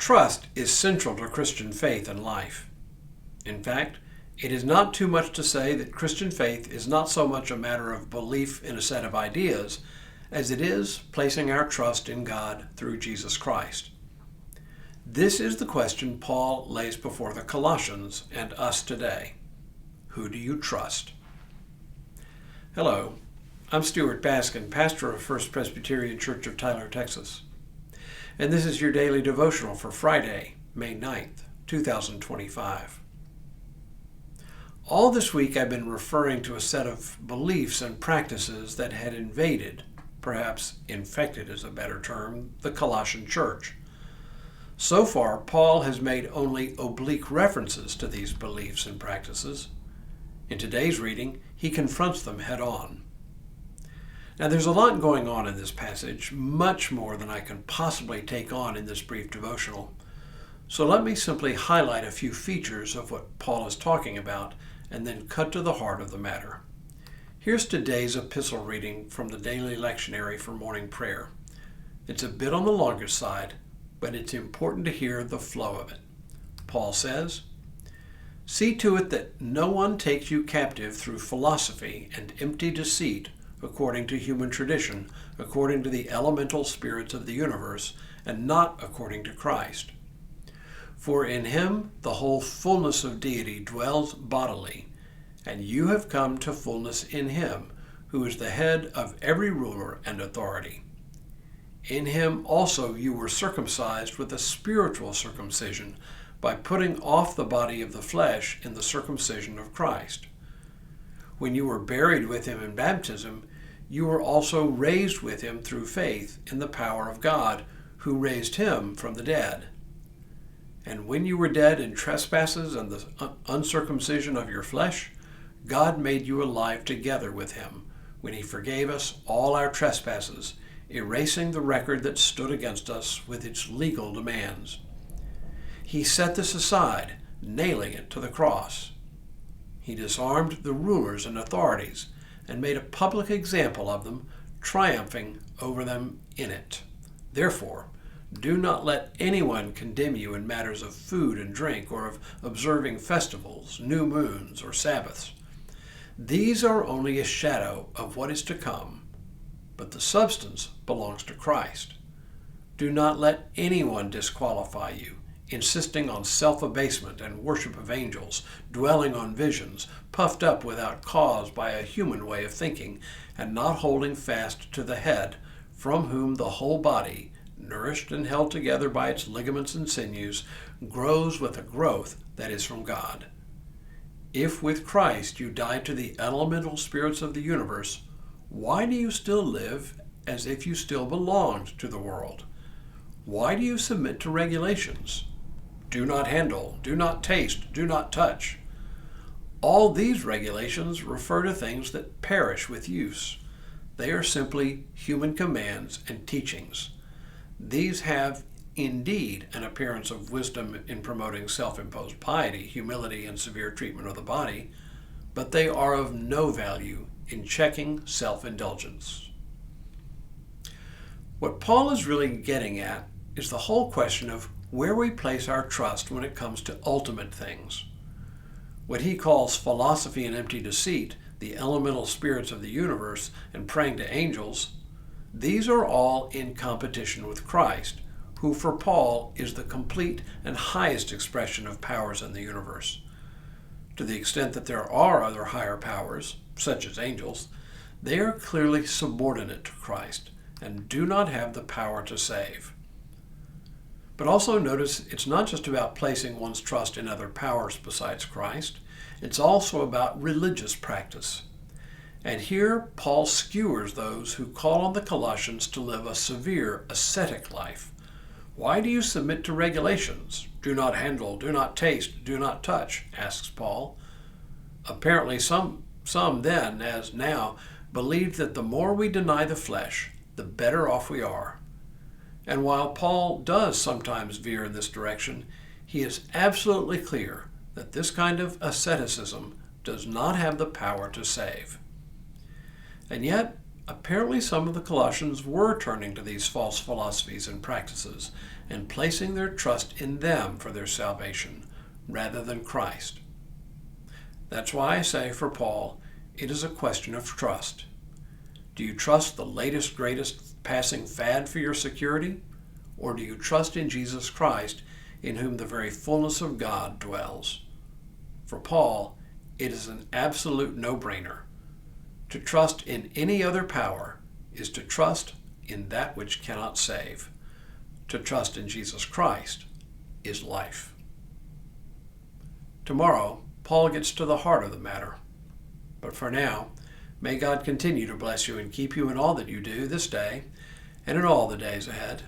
Trust is central to Christian faith and life. In fact, it is not too much to say that Christian faith is not so much a matter of belief in a set of ideas as it is placing our trust in God through Jesus Christ. This is the question Paul lays before the Colossians and us today. Who do you trust? Hello, I'm Stuart Baskin, pastor of First Presbyterian Church of Tyler, Texas. And this is your daily devotional for Friday, May 9th, 2025. All this week I've been referring to a set of beliefs and practices that had invaded, perhaps infected is a better term, the Colossian church. So far, Paul has made only oblique references to these beliefs and practices. In today's reading, he confronts them head on. Now, there's a lot going on in this passage, much more than I can possibly take on in this brief devotional. So let me simply highlight a few features of what Paul is talking about and then cut to the heart of the matter. Here's today's epistle reading from the daily lectionary for morning prayer. It's a bit on the longer side, but it's important to hear the flow of it. Paul says, "See to it that no one takes you captive through philosophy and empty deceit, according to human tradition, according to the elemental spirits of the universe, and not according to Christ. For in him the whole fullness of deity dwells bodily, and you have come to fullness in him, who is the head of every ruler and authority. In him also you were circumcised with a spiritual circumcision, by putting off the body of the flesh in the circumcision of Christ. When you were buried with him in baptism, you were also raised with him through faith in the power of God, who raised him from the dead. And when you were dead in trespasses and the uncircumcision of your flesh, God made you alive together with him, when he forgave us all our trespasses, erasing the record that stood against us with its legal demands. He set this aside, nailing it to the cross. He disarmed the rulers and authorities and made a public example of them, triumphing over them in it. Therefore, do not let anyone condemn you in matters of food and drink, or of observing festivals, new moons, or Sabbaths. These are only a shadow of what is to come, but the substance belongs to Christ. Do not let anyone disqualify you, insisting on self-abasement and worship of angels, dwelling on visions, puffed up without cause by a human way of thinking, and not holding fast to the head, from whom the whole body, nourished and held together by its ligaments and sinews, grows with a growth that is from God. If with Christ you died to the elemental spirits of the universe, why do you still live as if you still belonged to the world? Why do you submit to regulations? Do not handle, do not taste, do not touch. All these regulations refer to things that perish with use. They are simply human commands and teachings. These have indeed an appearance of wisdom in promoting self-imposed piety, humility, and severe treatment of the body, but they are of no value in checking self-indulgence. What Paul is really getting at is the whole question of where we place our trust when it comes to ultimate things. What he calls philosophy and empty deceit, the elemental spirits of the universe, and praying to angels, these are all in competition with Christ, who for Paul is the complete and highest expression of powers in the universe. To the extent that there are other higher powers, such as angels, they are clearly subordinate to Christ and do not have the power to save. But also notice it's not just about placing one's trust in other powers besides Christ. It's also about religious practice. And here Paul skewers those who call on the Colossians to live a severe ascetic life. Why do you submit to regulations? Do not handle, do not taste, do not touch, asks Paul. Apparently some then, as now, believed that the more we deny the flesh, the better off we are. And while Paul does sometimes veer in this direction, he is absolutely clear that this kind of asceticism does not have the power to save. And yet, Apparently some of the Colossians were turning to these false philosophies and practices, and placing their trust in them for their salvation rather than Christ. That's why I say for Paul, it is a question of trust. Do you trust the latest, greatest passing fad for your security? Or do you trust in Jesus Christ, in whom the very fullness of God dwells? For Paul, it is an absolute no-brainer. To trust in any other power is to trust in that which cannot save. To trust in Jesus Christ is life. Tomorrow, Paul gets to the heart of the matter. But for now, may God continue to bless you and keep you in all that you do this day and in all the days ahead.